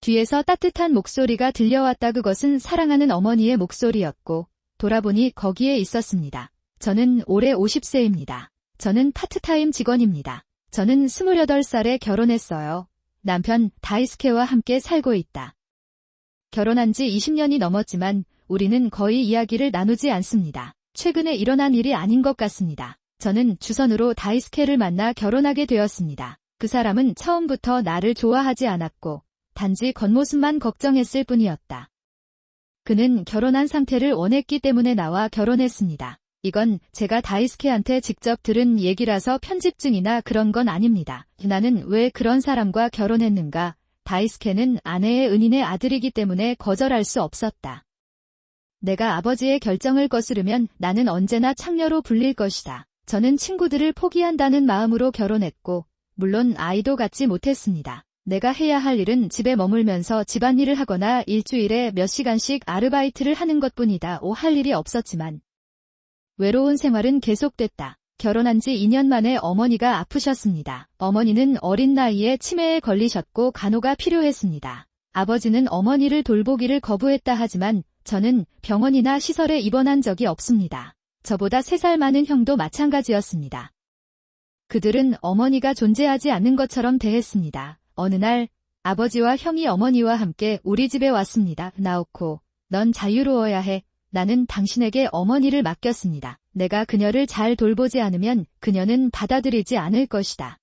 뒤에서 따뜻한 목소리가 들려왔다. 그것은 사랑하는 어머니의 목소리였고 돌아보니 거기에 있었습니다. 저는 올해 50세입니다. 저는 파트타임 직원입니다. 저는 28살에 결혼했어요. 남편 다이스케와 함께 살고 있다. 결혼한 지 20년이 넘었지만 우리는 거의 이야기를 나누지 않습니다. 최근에 일어난 일이 아닌 것 같습니다. 저는 주선으로 다이스케를 만나 결혼하게 되었습니다. 그 사람은 처음부터 나를 좋아하지 않았고 단지 겉모습만 걱정했을 뿐이었다. 그는 결혼한 상태를 원했기 때문에 나와 결혼했습니다. 이건 제가 다이스케한테 직접 들은 얘기라서 편집증이나 그런 건 아닙니다. 나는 왜 그런 사람과 결혼했는가? 다이스케는 아내의 은인의 아들이기 때문에 거절할 수 없었다. 내가 아버지의 결정을 거스르면 나는 언제나 창녀로 불릴 것이다. 저는 친구들을 포기한다는 마음으로 결혼했고 물론 아이도 갖지 못했습니다. 내가 해야 할 일은 집에 머물면서 집안일을 하거나 일주일에 몇 시간씩 아르바이트를 하는 것뿐이다. 할 일이 없었지만 외로운 생활은 계속됐다. 결혼한 지 2년 만에 어머니가 아프셨습니다. 어머니는 어린 나이에 치매에 걸리셨고 간호가 필요했습니다. 아버지는 어머니를 돌보기를 거부했다 하지만 저는 병원이나 시설에 입원한 적이 없습니다. 저보다 3살 많은 형도 마찬가지였습니다. 그들은 어머니가 존재하지 않는 것처럼 대했습니다. 어느 날 아버지와 형이 어머니와 함께 우리 집에 왔습니다. 나오코, 넌 자유로워야 해. 나는 당신에게 어머니를 맡겼습니다. 내가 그녀를 잘 돌보지 않으면 그녀는 받아들이지 않을 것이다.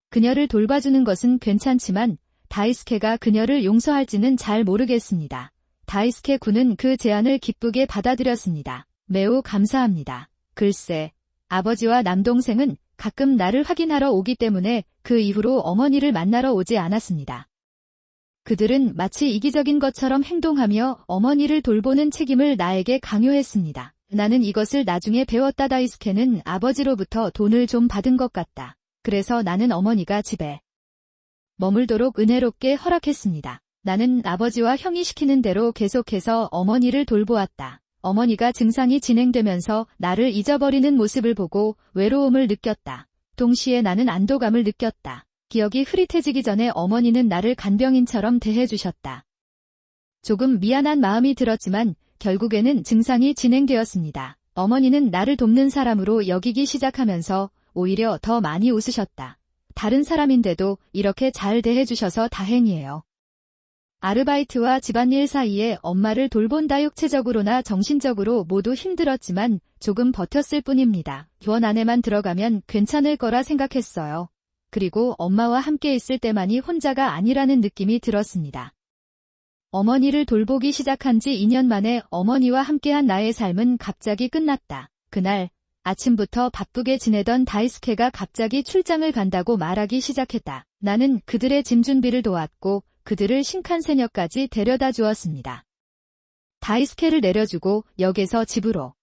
그녀를 돌봐주는 것은 괜찮지만 다이스케가 그녀를 용서할지는 잘 모르겠습니다. 다이스케 군은 그 제안을 기쁘게 받아들였습니다. 매우 감사합니다. 글쎄, 아버지와 남동생은 가끔 나를 확인하러 오기 때문에 그 이후로 어머니를 만나러 오지 않았습니다. 그들은 마치 이기적인 것처럼 행동하며 어머니를 돌보는 책임을 나에게 강요했습니다. 나는 이것을 나중에 배웠다. 다이스케는 아버지로부터 돈을 좀 받은 것 같다. 그래서 나는 어머니가 집에 머물도록 은혜롭게 허락했습니다. 나는 아버지와 형이 시키는 대로 계속해서 어머니를 돌보았다. 어머니가 증상이 진행되면서 나를 잊어버리는 모습을 보고 외로움을 느꼈다. 동시에 나는 안도감을 느꼈다. 기억이 흐릿해지기 전에 어머니는 나를 간병인처럼 대해주셨다. 조금 미안한 마음이 들었지만 결국에는 증상이 진행되었습니다. 어머니는 나를 돕는 사람으로 여기기 시작하면서 오히려 더 많이 웃으셨다. 다른 사람인데도 이렇게 잘 대해주셔서 다행이에요. 아르바이트와 집안일 사이에 엄마를 돌본다. 육체적으로나 정신적으로 모두 힘들었지만 조금 버텼을 뿐입니다. 교원 안에만 들어가면 괜찮을 거라 생각했어요. 그리고 엄마와 함께 있을 때만이 혼자가 아니라는 느낌이 들었습니다. 어머니를 돌보기 시작한 지 2년 만에 어머니와 함께한 나의 삶은 갑자기 끝났다. 그날 아침부터 바쁘게 지내던 다이스케가 갑자기 출장을 간다고 말하기 시작했다. 나는 그들의 짐 준비를 도왔고 그들을 신칸센역까지 데려다 주었습니다. 다이스케를 내려주고 역에서 집으로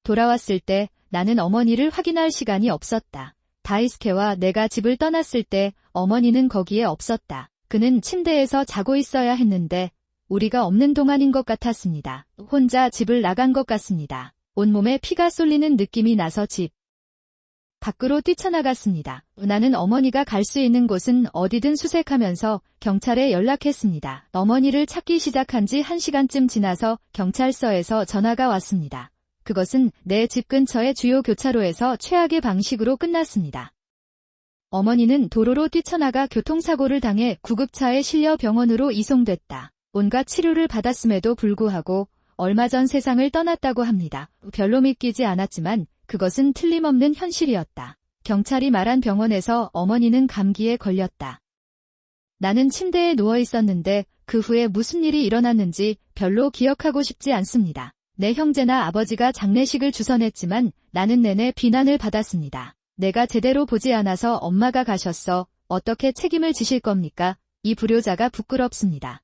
돌아왔을 때 나는 어머니를 확인할 시간이 없었다. 다이스케와 내가 집을 떠났을 때 어머니는 거기에 없었다. 그는 침대에서 자고 있어야 했는데 우리가 없는 동안인 것 같았습니다. 혼자 집을 나간 것 같습니다. 온몸에 피가 쏠리는 느낌이 나서 집 밖으로 뛰쳐나갔습니다. 나는 어머니가 갈 수 있는 곳은 어디든 수색하면서 경찰에 연락했습니다. 어머니를 찾기 시작한 지 1시간쯤 지나서 경찰서에서 전화가 왔습니다. 그것은 내 집 근처의 주요 교차로에서 최악의 방식으로 끝났습니다. 어머니는 도로로 뛰쳐나가 교통사고를 당해 구급차에 실려 병원으로 이송됐다. 온갖 치료를 받았음에도 불구하고 얼마 전 세상을 떠났다고 합니다. 별로 믿기지 않았지만 그것은 틀림없는 현실이었다. 경찰이 말한 병원에서 어머니는 감기에 걸렸다. 나는 침대에 누워 있었는데 그 후에 무슨 일이 일어났는지 별로 기억하고 싶지 않습니다. 내 형제나 아버지가 장례식을 주선했지만 나는 내내 비난을 받았습니다. 내가 제대로 보지 않아서 엄마가 가셨어. 어떻게 책임을 지실 겁니까? 이 불효자가 부끄럽습니다.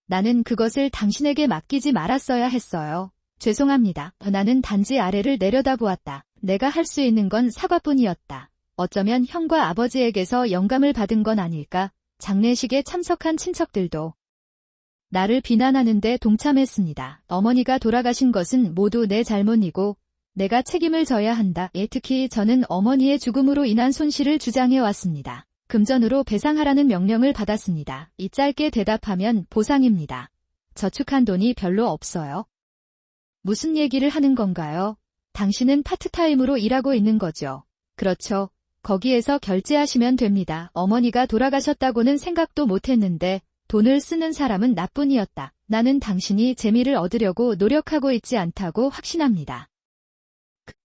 나는 그것을 당신에게 맡기지 말았어야 했어요. 죄송합니다. 나는 단지 아래를 내려다보았다. 내가 할 수 있는 건 사과뿐이었다. 어쩌면 형과 아버지에게서 영감을 받은 건 아닐까? 장례식에 참석한 친척들도 나를 비난하는데 동참했습니다. 어머니가 돌아가신 것은 모두 내 잘못이고 내가 책임을 져야 한다. 특히 저는 어머니의 죽음으로 인한 손실을 주장해왔습니다. 금전으로 배상하라는 명령을 받았습니다. 이 짧게 대답하면 보상입니다. 저축한 돈이 별로 없어요. 무슨 얘기를 하는 건가요? 당신은 파트타임으로 일하고 있는 거죠. 그렇죠. 거기에서 결제하시면 됩니다. 어머니가 돌아가셨다고는 생각도 못했는데 돈을 쓰는 사람은 나뿐이었다. 나는 당신이 재미를 얻으려고 노력하고 있지 않다고 확신합니다.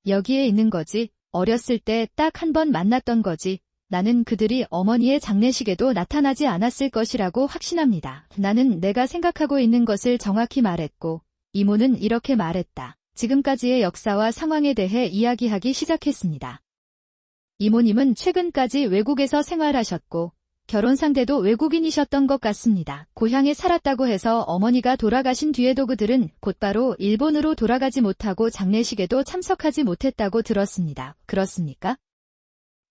여기에 있는 거지. 어렸을 때 딱 한 번 만났던 거지. 나는 그들이 어머니의 장례식에도 나타나지 않았을 것이라고 확신합니다. 나는 내가 생각하고 있는 것을 정확히 말했고 이모는 이렇게 말했다. 지금까지의 역사와 상황에 대해 이야기하기 시작했습니다. 이모님은 최근까지 외국에서 생활하셨고 결혼 상대도 외국인이셨던 것 같습니다. 고향에 살았다고 해서 어머니가 돌아가신 뒤에도 그들은 곧바로 일본으로 돌아가지 못하고 장례식에도 참석하지 못했다고 들었습니다. 그렇습니까?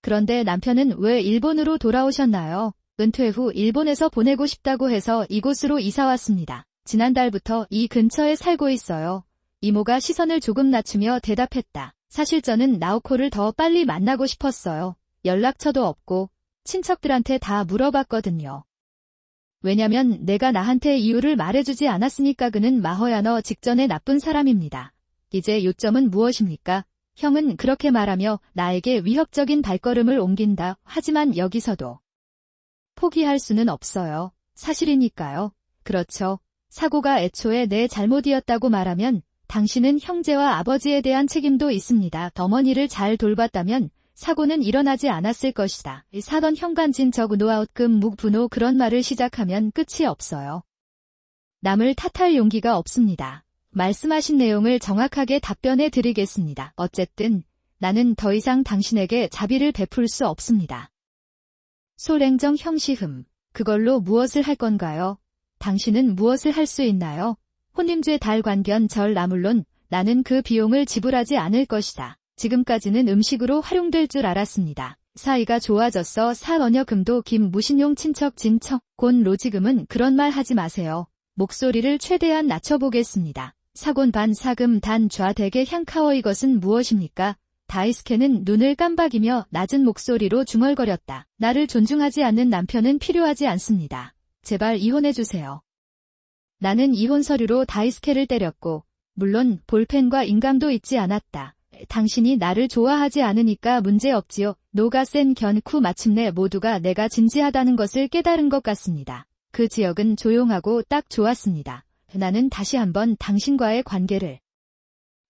그런데 남편은 왜 일본으로 돌아오셨나요? 은퇴 후 일본에서 보내고 싶다고 해서 이곳으로 이사 왔습니다. 지난달부터 이 근처에 살고 있어요. 이모가 시선을 조금 낮추며 대답했다. 사실 저는 나오코를 더 빨리 만나고 싶었어요. 연락처도 없고 친척들한테 다 물어봤거든요. 왜냐면 내가 나한테 이유를 말해주지 않았으니까. 그는 마허야너 직전에 나쁜 사람입니다. 이제 요점은 무엇입니까? 형은 그렇게 말하며 나에게 위협적인 발걸음을 옮긴다. 하지만 여기서도 포기할 수는 없어요. 사실이니까요. 그렇죠. 사고가 애초에 내 잘못이었다고 말하면 당신은 형제와 아버지에 대한 책임도 있습니다. 어머니를 잘 돌봤다면 사고는 일어나지 않았을 것이다. 사던 현관진적 노아웃금 묵분호 그런 말을 시작하면 끝이 없어요. 남을 탓할 용기가 없습니다. 말씀하신 내용을 정확하게 답변해 드리겠습니다. 어쨌든 나는 더 이상 당신에게 자비를 베풀 수 없습니다. 소랭정 형시흠. 그걸로 무엇을 할 건가요? 당신은 무엇을 할 수 있나요? 혼림죄 달관견 절 나물론 나는 그 비용을 지불하지 않을 것이다. 지금까지는 음식으로 활용될 줄 알았습니다. 사이가 좋아졌어. 사언여금도 김무신용 친척 진척 곤 로지금은 그런 말 하지 마세요. 목소리를 최대한 낮춰보겠습니다. 사곤 반 사금 단 좌대게 향카워. 이것은 무엇입니까? 다이스케는 눈을 깜박이며 낮은 목소리로 중얼거렸다. 나를 존중하지 않는 남편은 필요하지 않습니다. 제발 이혼해주세요. 나는 이혼 서류로 다이스케를 때렸고 물론 볼펜과 인감도 잊지 않았다. 당신이 나를 좋아하지 않으니까 문제없지요. 노가 센 견쿠. 마침내 모두가 내가 진지하다는 것을 깨달은 것 같습니다. 그 지역은 조용하고 딱 좋았습니다. 나는 다시 한번 당신과의 관계를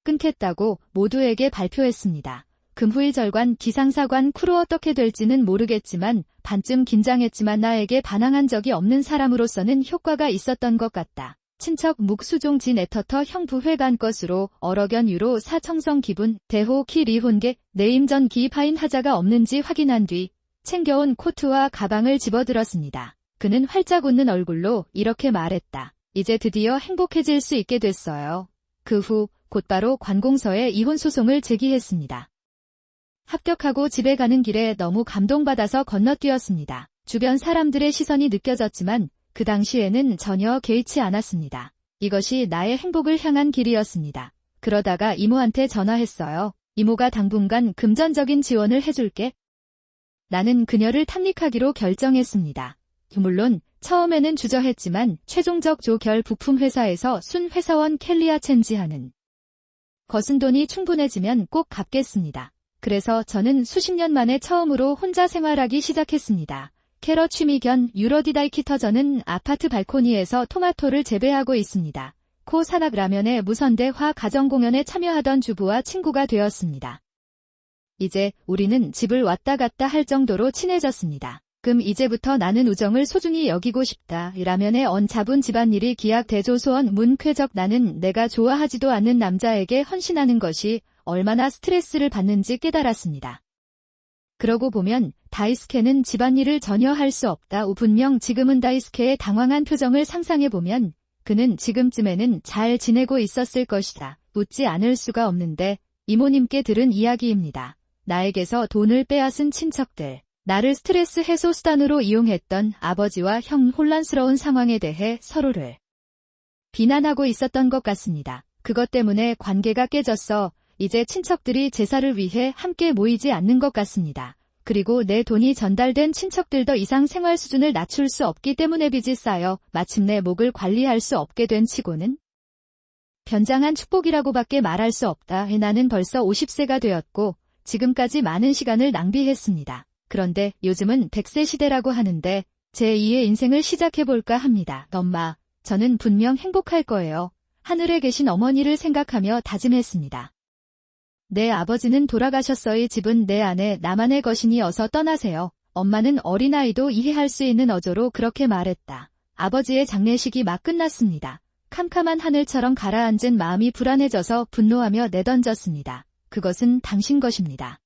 끊겠다고 모두에게 발표했습니다. 금후일절관 기상사관 쿠로. 어떻게 될지는 모르겠지만 반쯤 긴장했지만 나에게 반항한 적이 없는 사람으로서는 효과가 있었던 것 같다. 친척 묵수종 진 애터터 형부회관 것으로 어러견 유로 사청성 기분 대호 키 리혼계 내임전 기파인 하자가 없는지 확인한 뒤 챙겨온 코트와 가방을 집어들었습니다. 그는 활짝 웃는 얼굴로 이렇게 말했다. 이제 드디어 행복해질 수 있게 됐어요. 그 후 곧바로 관공서에 이혼 소송을 제기했습니다. 합격하고 집에 가는 길에 너무 감동받아서 건너뛰었습니다. 주변 사람들의 시선이 느껴졌지만 그 당시에는 전혀 개의치 않았습니다. 이것이 나의 행복을 향한 길이었습니다. 그러다가 이모한테 전화했어요. 이모가 당분간 금전적인 지원을 해줄게. 나는 그녀를 탐닉하기로 결정했습니다. 물론 처음에는 주저했지만 최종적 조결 부품 회사에서 순 회사원 켈리아 첸지하는 거순 돈이 충분해지면 꼭 갚겠습니다. 그래서 저는 수십 년 만에 처음으로 혼자 생활하기 시작했습니다. 캐러 취미 견 유러디다이키터. 저는 아파트 발코니에서 토마토를 재배하고 있습니다. 코 산악 라면의 무선대화 가정공연에 참여하던 주부와 친구가 되었습니다. 이제 우리는 집을 왔다 갔다 할 정도로 친해졌습니다. 이제부터 나는 우정을 소중히 여기고 싶다. 라면에 언 잡은 집안일이 기약 대조소원 문쾌적. 나는 내가 좋아하지도 않는 남자에게 헌신하는 것이 얼마나 스트레스를 받는지 깨달았습니다. 그러고 보면 다이스케는 집안일을 전혀 할 수 없다. 분명 지금은 다이스케의 당황한 표정을 상상해보면 그는 지금쯤에는 잘 지내고 있었을 것이다. 웃지 않을 수가 없는데 이모님께 들은 이야기입니다. 나에게서 돈을 빼앗은 친척들, 나를 스트레스 해소 수단으로 이용했던 아버지와 형, 혼란스러운 상황에 대해 서로를 비난하고 있었던 것 같습니다. 그것 때문에 관계가 깨졌어. 이제 친척들이 제사를 위해 함께 모이지 않는 것 같습니다. 그리고 내 돈이 전달된 친척들 더 이상 생활 수준을 낮출 수 없기 때문에 빚이 쌓여 마침내 목을 관리할 수 없게 된 치고는 변장한 축복이라고밖에 말할 수 없다. 나는 벌써 50세가 되었고 지금까지 많은 시간을 낭비했습니다. 그런데 요즘은 100세 시대라고 하는데 제2의 인생을 시작해볼까 합니다. 엄마, 저는 분명 행복할 거예요. 하늘에 계신 어머니를 생각하며 다짐했습니다. 내 아버지는 돌아가셨어. 이 집은 내 아내 나만의 것이니 어서 떠나세요. 엄마는 어린아이도 이해할 수 있는 어조로 그렇게 말했다. 아버지의 장례식이 막 끝났습니다. 캄캄한 하늘처럼 가라앉은 마음이 불안해져서 분노하며 내던졌습니다. 그것은 당신 것입니다.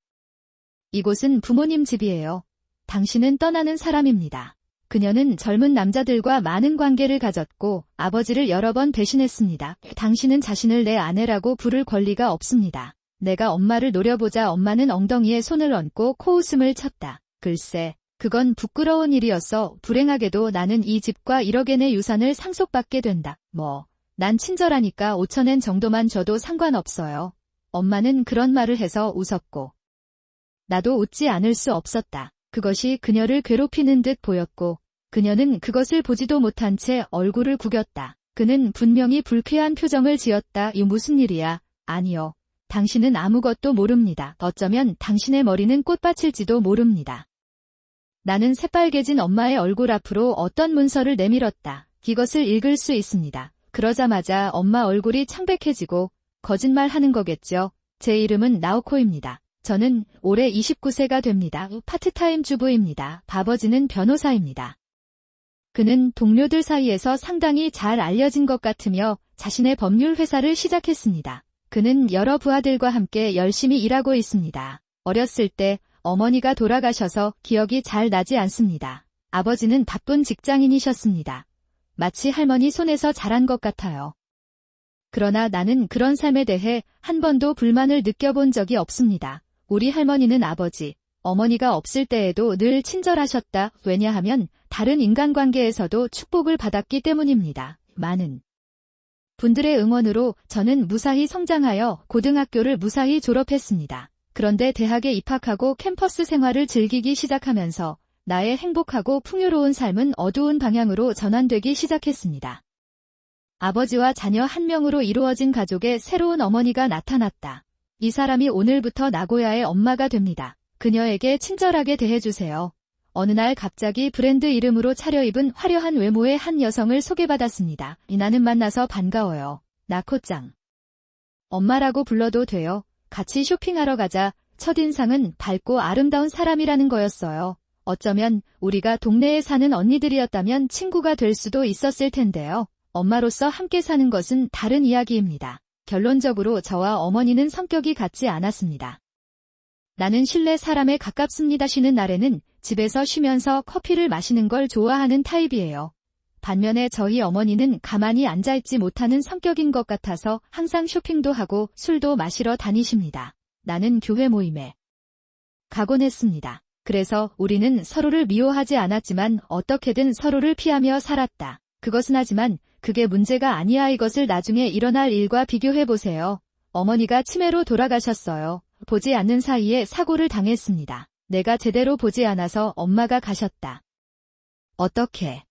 이곳은 부모님 집이에요. 당신은 떠나는 사람입니다. 그녀는 젊은 남자들과 많은 관계를 가졌고 아버지를 여러 번 배신했습니다. 당신은 자신을 내 아내라고 부를 권리가 없습니다. 내가 엄마를 노려보자. 엄마는 엉덩이에 손을 얹고 코웃음을 쳤다. 글쎄, 그건 부끄러운 일이었어. 불행하게도 나는 이 집과 1억엔의 유산을 상속받게 된다. 난 친절하니까 5천엔 정도만 줘도 상관없어요. 엄마는 그런 말을 해서 웃었고 나도 웃지 않을 수 없었다. 그것이 그녀를 괴롭히는 듯 보였고 그녀는 그것을 보지도 못한 채 얼굴을 구겼다. 그는 분명히 불쾌한 표정을 지었다. 이 무슨 일이야? 아니요. 당신은 아무것도 모릅니다. 어쩌면 당신의 머리는 꽃밭일지도 모릅니다. 나는 새빨개진 엄마의 얼굴 앞으로 어떤 문서를 내밀었다. 이것을 읽을 수 있습니다. 그러자마자 엄마 얼굴이 창백해지고 거짓말하는 거겠죠. 제 이름은 나오코입니다. 저는 올해 29세가 됩니다. 파트타임 주부입니다. 아버지는 변호사입니다. 그는 동료들 사이에서 상당히 잘 알려진 것 같으며 자신의 법률 회사를 시작했습니다. 그는 여러 부하들과 함께 열심히 일하고 있습니다. 어렸을 때 어머니가 돌아가셔서 기억이 잘 나지 않습니다. 아버지는 바쁜 직장인이셨습니다. 마치 할머니 손에서 자란 것 같아요. 그러나 나는 그런 삶에 대해 한 번도 불만을 느껴본 적이 없습니다. 우리 할머니는 아버지, 어머니가 없을 때에도 늘 친절하셨다. 왜냐하면 다른 인간관계에서도 축복을 받았기 때문입니다. 많은 분들의 응원으로 저는 무사히 성장하여 고등학교를 무사히 졸업했습니다. 그런데 대학에 입학하고 캠퍼스 생활을 즐기기 시작하면서 나의 행복하고 풍요로운 삶은 어두운 방향으로 전환되기 시작했습니다. 아버지와 자녀 한 명으로 이루어진 가족의 새로운 어머니가 나타났다. 이 사람이 오늘부터 나고야의 엄마가 됩니다. 그녀에게 친절하게 대해주세요. 어느 날 갑자기 브랜드 이름으로 차려입은 화려한 외모의 한 여성을 소개받았습니다. 나는 만나서 반가워요. 나코짱. 엄마라고 불러도 돼요. 같이 쇼핑하러 가자. 첫인상은 밝고 아름다운 사람이라는 거였어요. 어쩌면 우리가 동네에 사는 언니들이었다면 친구가 될 수도 있었을 텐데요. 엄마로서 함께 사는 것은 다른 이야기입니다. 결론적으로 저와 어머니는 성격이 같지 않았습니다. 나는 실내 사람에 가깝습니다. 쉬는 날에는 집에서 쉬면서 커피를 마시는 걸 좋아하는 타입이에요. 반면에 저희 어머니는 가만히 앉아있지 못하는 성격인 것 같아서 항상 쇼핑도 하고 술도 마시러 다니십니다. 나는 교회 모임에 가곤 했습니다. 그래서 우리는 서로를 미워하지 않았지만 어떻게든 서로를 피하며 살았다. 그것은 하지만 그게 문제가 아니야. 이것을 나중에 일어날 일과 비교해보세요. 어머니가 치매로 돌아가셨어요. 보지 않는 사이에 사고를 당했습니다. 내가 제대로 보지 않아서 엄마가 가셨다. 어떻게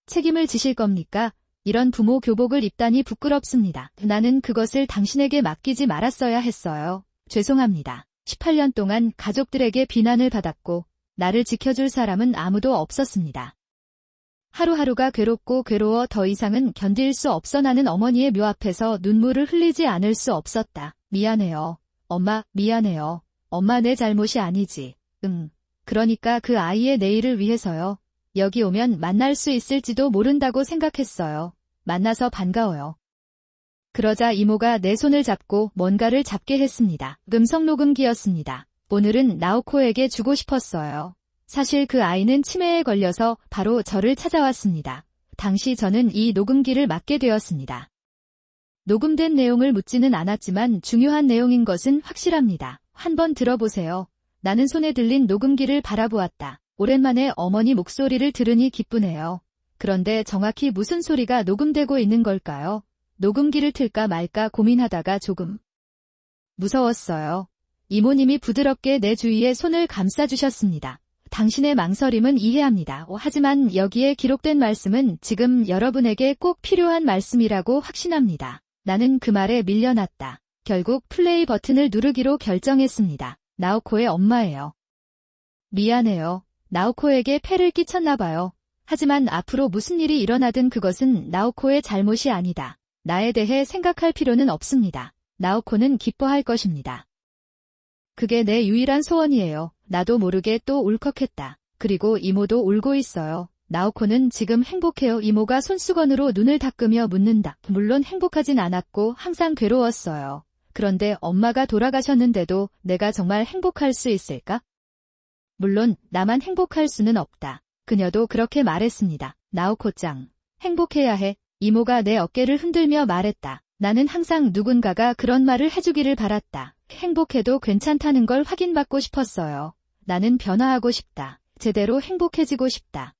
책임을 지실 겁니까? 이런 부모 교복을 입다니 부끄럽습니다. 나는 그것을 당신에게 맡기지 말았어야 했어요. 죄송합니다. 18년 동안 가족들에게 비난을 받았고 나를 지켜줄 사람은 아무도 없었습니다. 하루하루가 괴롭고 괴로워 더 이상은 견딜 수 없어 나는 어머니의 묘 앞에서 눈물을 흘리지 않을 수 없었다. 미안해요. 엄마, 미안해요. 엄마 내 잘못이 아니지. 그러니까 그 아이의 내일을 위해서요. 여기 오면 만날 수 있을지도 모른다고 생각했어요. 만나서 반가워요. 그러자 이모가 내 손을 잡고 뭔가를 잡게 했습니다. 음성 녹음기였습니다. 오늘은 나오코에게 주고 싶었어요. 사실 그 아이는 치매에 걸려서 바로 저를 찾아왔습니다. 당시 저는 이 녹음기를 맡게 되었습니다. 녹음된 내용을 묻지는 않았지만 중요한 내용인 것은 확실합니다. 한번 들어보세요. 나는 손에 들린 녹음기를 바라보았다. 오랜만에 어머니 목소리를 들으니 기쁘네요. 그런데 정확히 무슨 소리가 녹음되고 있는 걸까요? 녹음기를 틀까 말까 고민하다가 조금 무서웠어요. 이모님이 부드럽게 내 주위에 손을 감싸주셨습니다. 당신의 망설임은 이해합니다. 하지만 여기에 기록된 말씀은 지금 여러분에게 꼭 필요한 말씀이라고 확신합니다. 나는 그 말에 밀려났다. 결국 플레이 버튼을 누르기로 결정했습니다. 나오코의 엄마예요. 미안해요. 나오코에게 폐를 끼쳤나봐요. 하지만 앞으로 무슨 일이 일어나든 그것은 나오코의 잘못이 아니다. 나에 대해 생각할 필요는 없습니다. 나오코는 기뻐할 것입니다. 그게 내 유일한 소원이에요. 나도 모르게 또 울컥했다. 그리고 이모도 울고 있어요. 나오코는 지금 행복해요. 이모가 손수건으로 눈을 닦으며 묻는다. 물론 행복하진 않았고 항상 괴로웠어요. 그런데 엄마가 돌아가셨는데도 내가 정말 행복할 수 있을까? 물론 나만 행복할 수는 없다. 그녀도 그렇게 말했습니다. 나오코짱, 행복해야 해. 이모가 내 어깨를 흔들며 말했다. 나는 항상 누군가가 그런 말을 해주기를 바랐다. 행복해도 괜찮다는 걸 확인받고 싶었어요. 나는 변화하고 싶다. 제대로 행복해지고 싶다.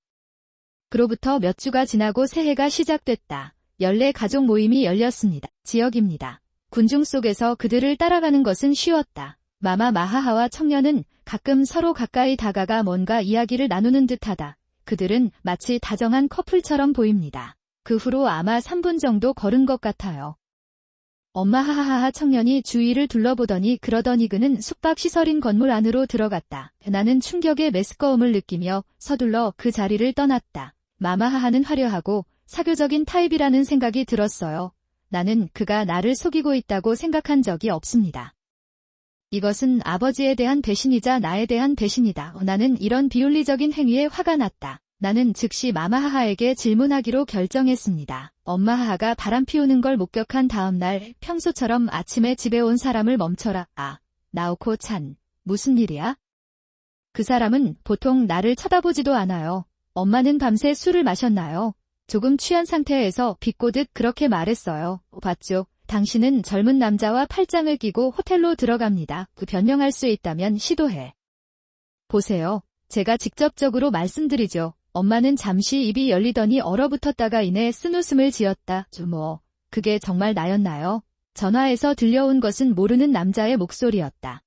그로부터 몇 주가 지나고 새해가 시작됐다. 연례 가족 모임이 열렸습니다. 지역입니다. 군중 속에서 그들을 따라가는 것은 쉬웠다. 마마 마하하와 청년은 가끔 서로 가까이 다가가 뭔가 이야기를 나누는 듯하다. 그들은 마치 다정한 커플처럼 보입니다. 그 후로 아마 3분 정도 걸은 것 같아요. 엄마 하하하하 청년이 주위를 둘러보더니 그러더니 그는 숙박시설인 건물 안으로 들어갔다. 나는 충격의 메스꺼움을 느끼며 서둘러 그 자리를 떠났다. 마마하하는 화려하고 사교적인 타입이라는 생각이 들었어요. 나는 그가 나를 속이고 있다고 생각한 적이 없습니다. 이것은 아버지에 대한 배신이자 나에 대한 배신이다. 나는 이런 비윤리적인 행위에 화가 났다. 나는 즉시 마마하하에게 질문하기로 결정했습니다. 엄마하하가 바람 피우는 걸 목격한 다음 날 평소처럼 아침에 집에 온 사람을 멈춰라. 아, 나오코-찬, 무슨 일이야? 그 사람은 보통 나를 쳐다보지도 않아요. 엄마는 밤새 술을 마셨나요? 조금 취한 상태에서 비꼬듯 그렇게 말했어요. 봤죠? 당신은 젊은 남자와 팔짱을 끼고 호텔로 들어갑니다. 그 변명할 수 있다면 시도해. 보세요. 제가 직접적으로 말씀드리죠. 엄마는 잠시 입이 열리더니 얼어붙었다가 이내 쓴웃음을 지었다. 뭐, 그게 정말 나였나요? 전화에서 들려온 것은 모르는 남자의 목소리였다.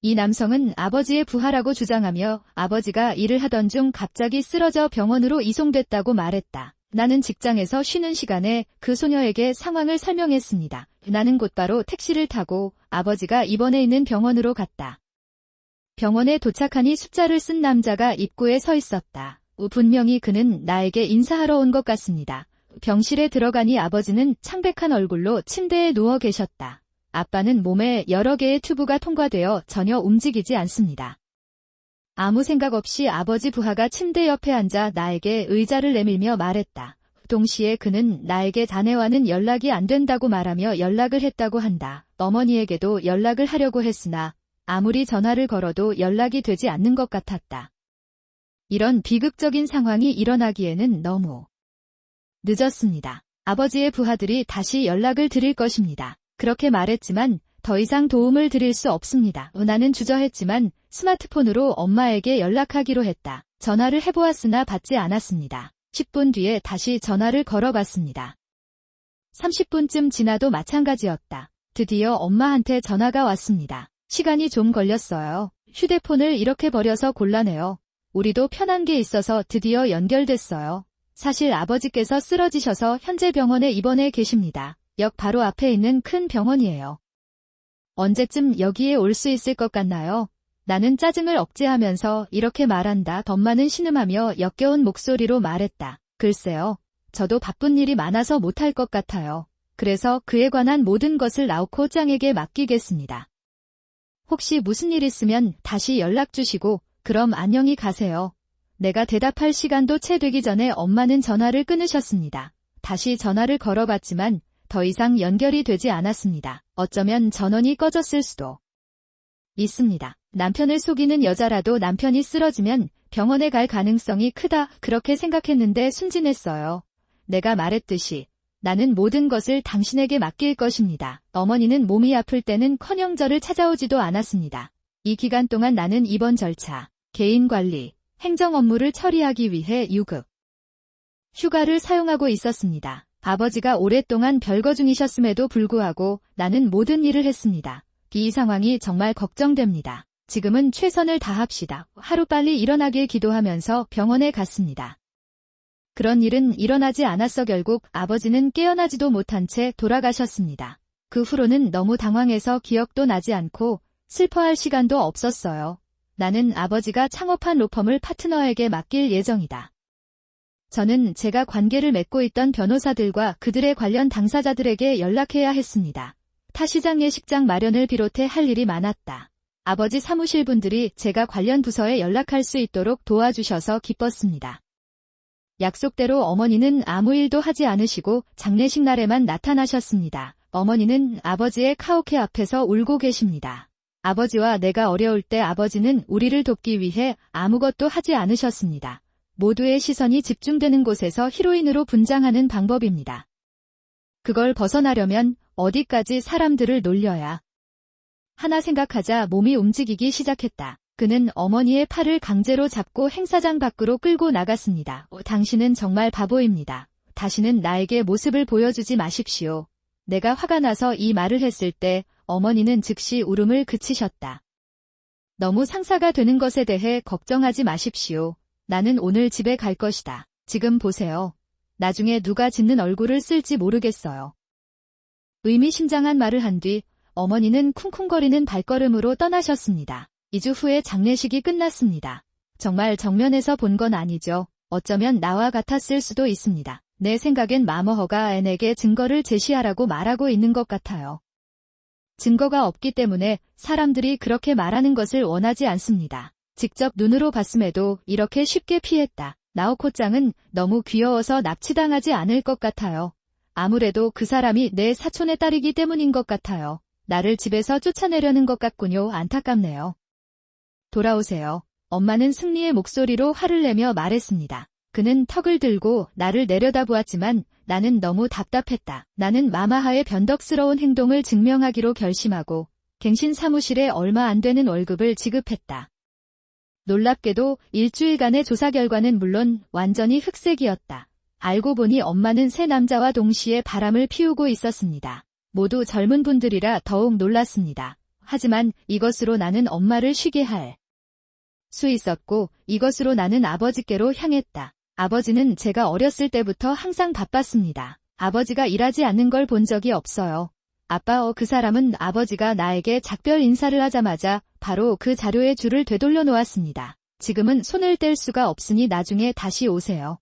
이 남성은 아버지의 부하라고 주장하며 아버지가 일을 하던 중 갑자기 쓰러져 병원으로 이송됐다고 말했다. 나는 직장에서 쉬는 시간에 그 소녀에게 상황을 설명했습니다. 나는 곧바로 택시를 타고 아버지가 입원해 있는 병원으로 갔다. 병원에 도착하니 숫자를 쓴 남자가 입구에 서 있었다. 분명히 그는 나에게 인사하러 온 것 같습니다. 병실에 들어가니 아버지는 창백한 얼굴로 침대에 누워 계셨다. 아빠는 몸에 여러 개의 튜브가 통과되어 전혀 움직이지 않습니다. 아무 생각 없이 아버지 부하가 침대 옆에 앉아 나에게 의자를 내밀며 말했다. 동시에 그는 나에게 자네와는 연락이 안 된다고 말하며 연락을 했다고 한다. 어머니에게도 연락을 하려고 했으나 아무리 전화를 걸어도 연락이 되지 않는 것 같았다. 이런 비극적인 상황이 일어나기에는 너무 늦었습니다. 아버지의 부하들이 다시 연락을 드릴 것입니다. 그렇게 말했지만 더 이상 도움을 드릴 수 없습니다. 나는 주저했지만 스마트폰으로 엄마에게 연락하기로 했다. 전화를 해보았으나 받지 않았습니다. 10분 뒤에 다시 전화를 걸어봤습니다. 30분쯤 지나도 마찬가지였다. 드디어 엄마한테 전화가 왔습니다. 시간이 좀 걸렸어요. 휴대폰을 이렇게 버려서 곤란해요. 우리도 편한 게 있어서 드디어 연결됐어요. 사실 아버지께서 쓰러지셔서 현재 병원에 입원해 계십니다. 역 바로 앞에 있는 큰 병원이에요. 언제쯤 여기에 올 수 있을 것 같나요? 나는 짜증을 억제하면서 이렇게 말한다. 덤마는 신음하며 역겨운 목소리로 말했다. 글쎄요. 저도 바쁜 일이 많아서 못할 것 같아요. 그래서 그에 관한 모든 것을 나오코 짱에게 맡기겠습니다. 혹시 무슨 일 있으면 다시 연락 주시고 그럼 안녕히 가세요. 내가 대답할 시간도 채 되기 전에 엄마는 전화를 끊으셨습니다. 다시 전화를 걸어봤지만 더 이상 연결이 되지 않았습니다. 어쩌면 전원이 꺼졌을 수도 있습니다. 남편을 속이는 여자라도 남편이 쓰러지면 병원에 갈 가능성이 크다. 그렇게 생각했는데 순진했어요. 내가 말했듯이 나는 모든 것을 당신에게 맡길 것입니다. 어머니는 몸이 아플 때는커녕 저를 찾아오지도 않았습니다. 이 기간 동안 나는 입원 절차, 개인 관리, 행정 업무를 처리하기 위해 유급 휴가를 사용하고 있었습니다. 아버지가 오랫동안 별거 중이셨음에도 불구하고 나는 모든 일을 했습니다. 이 상황이 정말 걱정됩니다. 지금은 최선을 다합시다. 하루빨리 일어나길 기도하면서 병원에 갔습니다. 그런 일은 일어나지 않았어. 결국 아버지는 깨어나지도 못한 채 돌아가셨습니다. 그 후로는 너무 당황해서 기억도 나지 않고 슬퍼할 시간도 없었어요. 나는 아버지가 창업한 로펌을 파트너에게 맡길 예정이다. 저는 제가 관계를 맺고 있던 변호사들과 그들의 관련 당사자들에게 연락해야 했습니다. 타시장 예식장 마련을 비롯해 할 일이 많았다. 아버지 사무실 분들이 제가 관련 부서에 연락할 수 있도록 도와주셔서 기뻤습니다. 약속대로 어머니는 아무 일도 하지 않으시고 장례식 날에만 나타나셨습니다. 어머니는 아버지의 카오케 앞에서 울고 계십니다. 아버지와 내가 어려울 때 아버지는 우리를 돕기 위해 아무것도 하지 않으셨습니다. 모두의 시선이 집중되는 곳에서 히로인으로 분장하는 방법입니다. 그걸 벗어나려면 어디까지 사람들을 놀려야 하나 생각하자 몸이 움직이기 시작했다. 그는 어머니의 팔을 강제로 잡고 행사장 밖으로 끌고 나갔습니다. 당신은 정말 바보입니다. 다시는 나에게 모습을 보여주지 마십시오. 내가 화가 나서 이 말을 했을 때 어머니는 즉시 울음을 그치셨다. 너무 상사가 되는 것에 대해 걱정하지 마십시오. 나는 오늘 집에 갈 것이다. 지금 보세요. 나중에 누가 짓는 얼굴을 쓸지 모르겠어요. 의미심장한 말을 한 뒤 어머니는 쿵쿵거리는 발걸음으로 떠나셨습니다. 2주 후에 장례식이 끝났습니다. 정말 정면에서 본 건 아니죠. 어쩌면 나와 같았을 수도 있습니다. 내 생각엔 마머허가 앤에게 증거를 제시하라고 말하고 있는 것 같아요. 증거가 없기 때문에 사람들이 그렇게 말하는 것을 원하지 않습니다. 직접 눈으로 봤음에도 이렇게 쉽게 피했다. 나오코짱은 너무 귀여워서 납치당하지 않을 것 같아요. 아무래도 그 사람이 내 사촌의 딸이기 때문인 것 같아요. 나를 집에서 쫓아내려는 것 같군요. 안타깝네요. 돌아오세요. 엄마는 승리의 목소리로 화를 내며 말했습니다. 그는 턱을 들고 나를 내려다보았지만 나는 너무 답답했다. 나는 마마하의 변덕스러운 행동을 증명하기로 결심하고 갱신 사무실에 얼마 안 되는 월급을 지급했다. 놀랍게도 일주일간의 조사 결과는 물론 완전히 흑색이었다. 알고 보니 엄마는 새 남자와 동시에 바람을 피우고 있었습니다. 모두 젊은 분들이라 더욱 놀랐습니다. 하지만 이것으로 나는 엄마를 쉬게 할 수 있었고 이것으로 나는 아버지께로 향했다. 아버지는 제가 어렸을 때부터 항상 바빴습니다. 아버지가 일하지 않는 걸 본 적이 없어요. 아빠 그 사람은 아버지가 나에게 작별 인사를 하자마자 바로 그 자료의 줄을 되돌려 놓았습니다. 지금은 손을 뗄 수가 없으니 나중에 다시 오세요.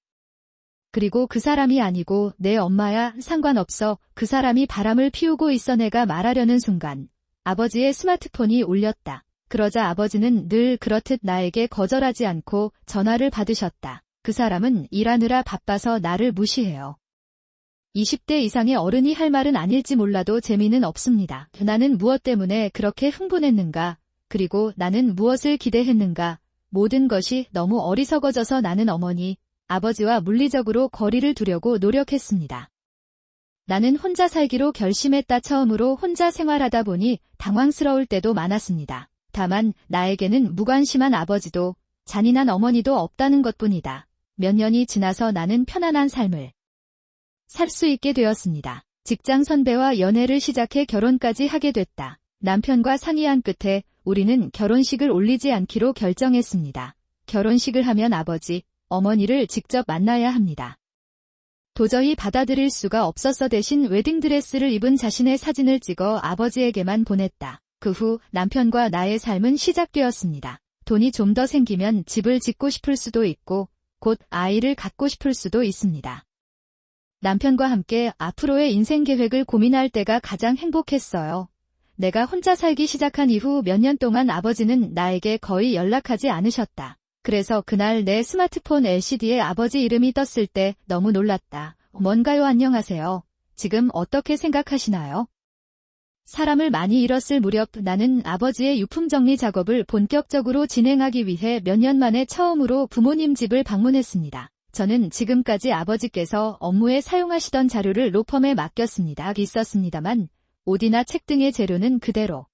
그리고 그 사람이 아니고 내 엄마야 상관없어. 그 사람이 바람을 피우고 있어. 내가 말하려는 순간 아버지의 스마트폰이 울렸다. 그러자 아버지는 늘 그렇듯 나에게 거절하지 않고 전화를 받으셨다. 그 사람은 일하느라 바빠서 나를 무시해요. 20대 이상의 어른이 할 말은 아닐지 몰라도 재미는 없습니다. 나는 무엇 때문에 그렇게 흥분했는가? 그리고 나는 무엇을 기대했는가? 모든 것이 너무 어리석어져서 나는 어머니, 아버지와 물리적으로 거리를 두려고 노력했습니다. 나는 혼자 살기로 결심했다. 처음으로 혼자 생활하다 보니 당황스러울 때도 많았습니다. 다만 나에게는 무관심한 아버지도 잔인한 어머니도 없다는 것뿐이다. 몇 년이 지나서 나는 편안한 삶을 살 수 있게 되었습니다. 직장 선배와 연애를 시작해 결혼까지 하게 됐다. 남편과 상의한 끝에 우리는 결혼식을 올리지 않기로 결정했습니다. 결혼식을 하면 아버지, 어머니를 직접 만나야 합니다. 도저히 받아들일 수가 없어서 대신 웨딩드레스를 입은 자신의 사진을 찍어 아버지에게만 보냈다. 그 후 남편과 나의 삶은 시작되었습니다. 돈이 좀 더 생기면 집을 짓고 싶을 수도 있고 곧 아이를 갖고 싶을 수도 있습니다. 남편과 함께 앞으로의 인생 계획을 고민할 때가 가장 행복했어요. 내가 혼자 살기 시작한 이후 몇 년 동안 아버지는 나에게 거의 연락하지 않으셨다. 그래서 그날 내 스마트폰 LCD에 아버지 이름이 떴을 때 너무 놀랐다. 뭔가요? 안녕하세요. 지금 어떻게 생각하시나요? 사람을 많이 잃었을 무렵 나는 아버지의 유품 정리 작업을 본격적으로 진행하기 위해 몇 년 만에 처음으로 부모님 집을 방문했습니다. 저는 지금까지 아버지께서 업무에 사용하시던 자료를 로펌에 맡겼습니다. 있었습니다만 옷이나 책 등의 재료는 그대로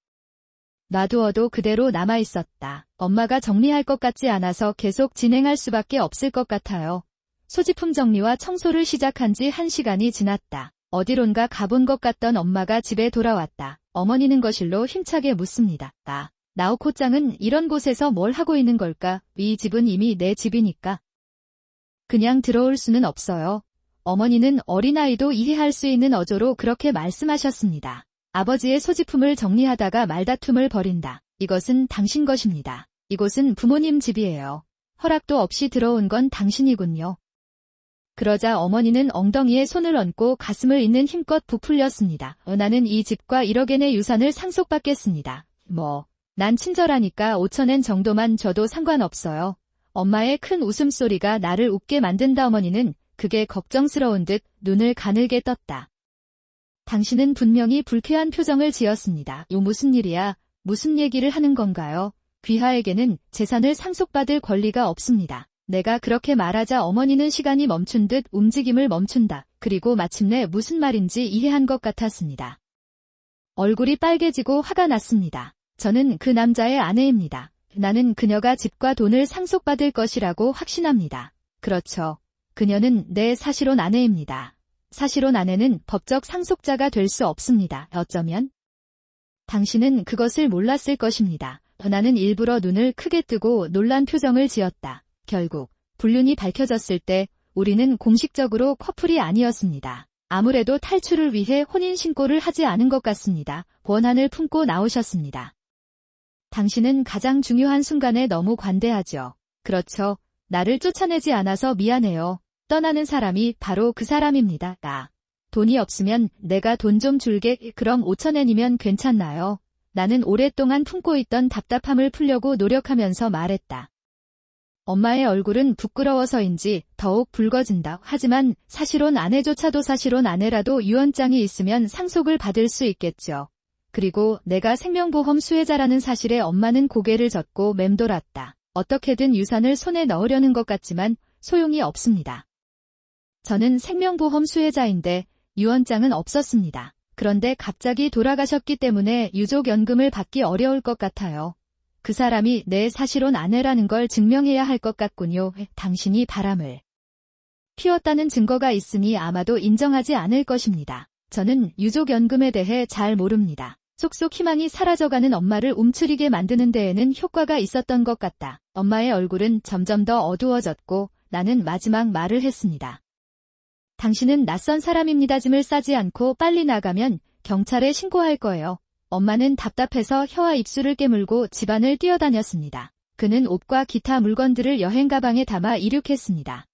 놔두어도 그대로 남아있었다. 엄마가 정리할 것 같지 않아서 계속 진행할 수밖에 없을 것 같아요. 소지품 정리와 청소를 시작한 지 1시간이 지났다. 어디론가 가본 것 같던 엄마가 집에 돌아왔다. 어머니는 거실로 힘차게 묻습니다. 나오코짱은 이런 곳에서 뭘 하고 있는 걸까? 이 집은 이미 내 집이니까. 그냥 들어올 수는 없어요. 어머니는 어린아이도 이해할 수 있는 어조로 그렇게 말씀하셨습니다. 아버지의 소지품을 정리하다가 말다툼을 벌인다. 이것은 당신 것입니다. 이곳은 부모님 집이에요. 허락도 없이 들어온 건 당신이군요. 그러자 어머니는 엉덩이에 손을 얹고 가슴을 잇는 힘껏 부풀렸습니다. 나는 이 집과 1억엔의 유산을 상속받겠습니다. 난 친절하니까 5천엔 정도만 줘도 상관없어요. 엄마의 큰 웃음소리가 나를 웃게 만든다. 어머니는 그게 걱정스러운 듯 눈을 가늘게 떴다. 당신은 분명히 불쾌한 표정을 지었습니다. 무슨 일이야? 무슨 얘기를 하는 건가요? 귀하에게는 재산을 상속받을 권리가 없습니다. 내가 그렇게 말하자 어머니는 시간이 멈춘 듯 움직임을 멈춘다. 그리고 마침내 무슨 말인지 이해한 것 같았습니다. 얼굴이 빨개지고 화가 났습니다. 저는 그 남자의 아내입니다. 나는 그녀가 집과 돈을 상속받을 것이라고 확신합니다. 그렇죠. 그녀는 내 사실혼 아내입니다. 사실혼 아내는 법적 상속자가 될 수 없습니다. 어쩌면 당신은 그것을 몰랐을 것입니다. 나는 일부러 눈을 크게 뜨고 놀란 표정을 지었다. 결국 불륜이 밝혀졌을 때 우리는 공식적으로 커플이 아니었습니다. 아무래도 탈출을 위해 혼인신고를 하지 않은 것 같습니다. 권한을 품고 나오셨습니다. 당신은 가장 중요한 순간에 너무 관대하죠. 그렇죠. 나를 쫓아내지 않아서 미안해요. 떠나는 사람이 바로 그 사람입니다. 돈이 없으면 내가 돈 좀 줄게. 그럼 5천엔이면 괜찮나요? 나는 오랫동안 품고 있던 답답함을 풀려고 노력하면서 말했다. 엄마의 얼굴은 부끄러워서인지 더욱 붉어진다. 하지만 사실혼 아내조차도 사실혼 아내라도 유언장이 있으면 상속을 받을 수 있겠죠. 그리고 내가 생명보험 수혜자라는 사실에 엄마는 고개를 젓고 맴돌았다. 어떻게든 유산을 손에 넣으려는 것 같지만 소용이 없습니다. 저는 생명보험 수혜자인데 유언장은 없었습니다. 그런데 갑자기 돌아가셨기 때문에 유족연금을 받기 어려울 것 같아요. 그 사람이 내 사실혼 아내라는 걸 증명해야 할 것 같군요. 당신이 바람을 피웠다는 증거가 있으니 아마도 인정하지 않을 것입니다. 저는 유족연금에 대해 잘 모릅니다. 속속 희망이 사라져가는 엄마를 움츠리게 만드는 데에는 효과가 있었던 것 같다. 엄마의 얼굴은 점점 더 어두워졌고 나는 마지막 말을 했습니다. 당신은 낯선 사람입니다. 짐을 싸지 않고 빨리 나가면 경찰에 신고할 거예요. 엄마는 답답해서 혀와 입술을 깨물고 집안을 뛰어다녔습니다. 그는 옷과 기타 물건들을 여행 가방에 담아 이륙했습니다.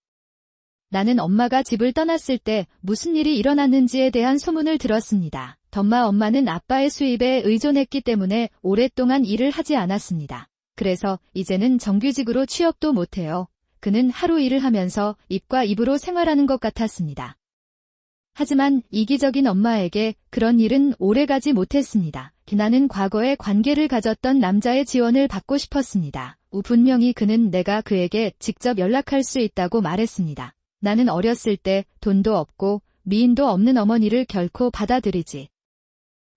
나는 엄마가 집을 떠났을 때 무슨 일이 일어났는지에 대한 소문을 들었습니다. 엄마는 아빠의 수입에 의존했기 때문에 오랫동안 일을 하지 않았습니다. 그래서 이제는 정규직으로 취업도 못해요. 그는 하루 일을 하면서 입과 입으로 생활하는 것 같았습니다. 하지만 이기적인 엄마에게 그런 일은 오래가지 못했습니다. 나는 과거에 관계를 가졌던 남자의 지원을 받고 싶었습니다. 분명히 그는 내가 그에게 직접 연락할 수 있다고 말했습니다. 나는 어렸을 때 돈도 없고 미인도 없는 어머니를 결코 받아들이지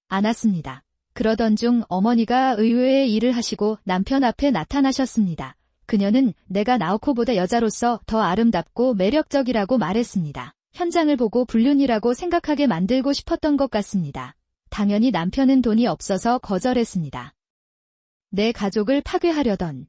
않았습니다. 그러던 중 어머니가 의외의 일을 하시고 남편 앞에 나타나셨습니다. 그녀는 내가 나오코보다 여자로서 더 아름답고 매력적이라고 말했습니다. 현장을 보고 불륜이라고 생각하게 만들고 싶었던 것 같습니다. 당연히 남편은 돈이 없어서 거절했습니다. 내 가족을 파괴하려던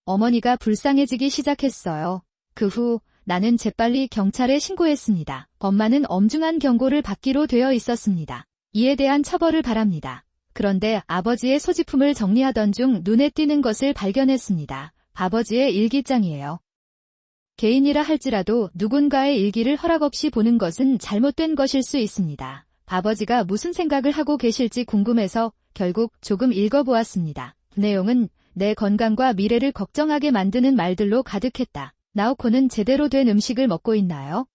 어머니가 불쌍해지기 시작했어요. 그 후 나는 재빨리 경찰에 신고했습니다. 엄마는 엄중한 경고를 받기로 되어 있었습니다. 이에 대한 처벌을 바랍니다. 그런데 아버지의 소지품을 정리하던 중 눈에 띄는 것을 발견했습니다. 아버지의 일기장이에요. 개인이라 할지라도 누군가의 일기를 허락 없이 보는 것은 잘못된 것일 수 있습니다. 아버지가 무슨 생각을 하고 계실지 궁금해서 결국 조금 읽어보았습니다. 내용은 내 건강과 미래를 걱정하게 만드는 말들로 가득했다. 나오코는 제대로 된 음식을 먹고 있나요?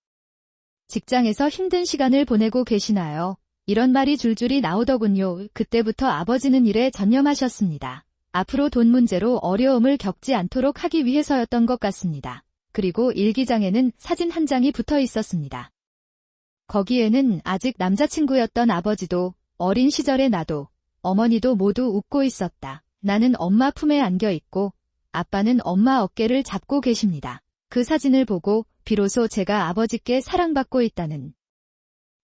직장에서 힘든 시간을 보내고 계시나요? 이런 말이 줄줄이 나오더군요. 그때부터 아버지는 일에 전념하셨습니다. 앞으로 돈 문제로 어려움을 겪지 않도록 하기 위해서였던 것 같습니다. 그리고 일기장에는 사진 한 장이 붙어 있었습니다. 거기에는 아직 남자친구였던 아버지도, 어린 시절의 나도, 어머니도 모두 웃고 있었다. 나는 엄마 품에 안겨 있고 아빠는 엄마 어깨를 잡고 계십니다. 그 사진을 보고 비로소 제가 아버지께 사랑받고 있다는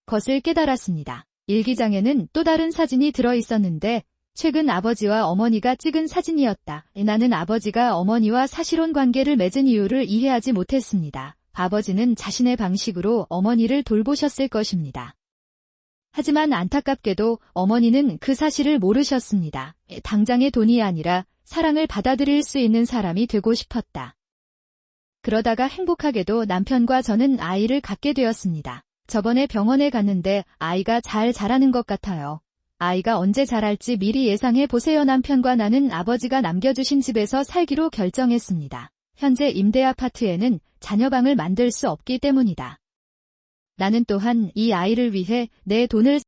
것을 깨달았습니다. 일기장에는 또 다른 사진이 들어 있었는데 최근 아버지와 어머니가 찍은 사진이었다. 나는 아버지가 어머니와 사실혼 관계를 맺은 이유를 이해하지 못했습니다. 아버지는 자신의 방식으로 어머니를 돌보셨을 것입니다. 하지만 안타깝게도 어머니는 그 사실을 모르셨습니다. 당장의 돈이 아니라 사랑을 받아들일 수 있는 사람이 되고 싶었다. 그러다가 행복하게도 남편과 저는 아이를 갖게 되었습니다. 저번에 병원에 갔는데 아이가 잘 자라는 것 같아요. 아이가 언제 자랄지 미리 예상해 보세요. 남편과 나는 아버지가 남겨주신 집에서 살기로 결정했습니다. 현재 임대 아파트에는 자녀방을 만들 수 없기 때문이다. 나는 또한 이 아이를 위해 내 돈을